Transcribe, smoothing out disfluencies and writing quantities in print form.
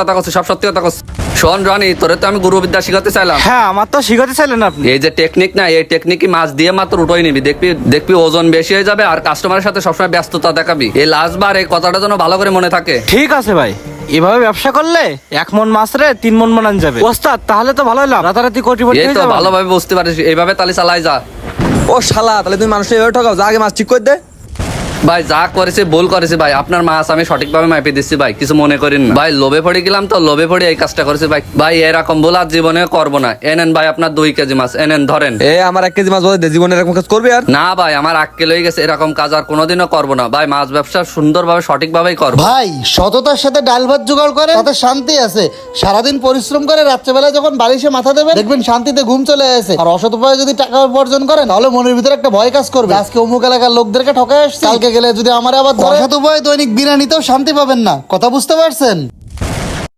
কথা করছি, সব সত্যি কথা করছি। শোন রনি, তোরে তো আমি গুরুবিদ্যা শিখাতে চাইলাম। হ্যাঁ, আমার তো শিখাতে চাইলেন আপনি। এই যে টেকনিক না, এই টেকনিকই মাছ দিয়ে মাত্র উঠোই নিবি, দেখবি দেখবি ওজন বেশি হয়ে যাবে আর কাস্টমারের সাথে সবসময় ব্যস্ততা দেখাবি। এই লাস্ট বার এই কথাটা যেন ভালো করে মনে থাকে। ঠিক আছে ভাই, এভাবে ব্যবসা করলে 1 মন মাছ রে 3 মন বানান যাবে ওস্তাদ। তাহলে তো ভালোই লাভ, রাতারাতি কোটিপতি এই হয়ে তো যাবে। ভালোভাবে বুঝতে পারিস, এইভাবে তালি চালাই যা। ও শালা, তাহলে তুমি মানুষটা এভাবে ঠকাও, যা আগে মাছ ঠিক করে দে। ভাই যা করেছে ভুল করেছে ভাই, আপনার মাছ আমি সঠিকভাবে মাপে দিচ্ছি ভাই, কিছু মনে করেন না ভাই। লোভে পড়ে গেলাম তো, লোভে পড়ে এই কাজটা করেছে ভাই। ভাই এরকম ভুল আর জীবনে করবো না। এনেন ভাই আপনার 2 কেজি মাছ, এনেন ধরেন। এ আমার 1 কেজি মাছ বলে দে, জীবনে এরকম কাজ করবি আর? না ভাই, আমার আক্কেল হয়ে গেছে, এরকম কাজ আর কোনোদিনও করবো না ভাই। মাছ ব্যবসা সুন্দরভাবে সঠিকভাবেই করবো। ভাই সততার সাথে ডাল ভাত জোগাড় করে তাতে শান্তি আছে। সারাদিন পরিশ্রম করে রাত্রেবেলা যখন বালিশে মাথা দেবেন দেখবেন শান্তিতে ঘুম চলে আসে। আর অসৎ উপায়ে যদি টাকা উপার্জন করেন তাহলে মনের ভিতরে একটা ভয় কাজ করবে, আজকে অমুক এলাকার লোকদেরকে ঠকায় আসছে, কালকে গেলে যদি আমার আবার অসৎ উপায়ে দৈনিক বিনা নিতেও শান্তি পাবেন না। কথা বুঝতে পারছেন?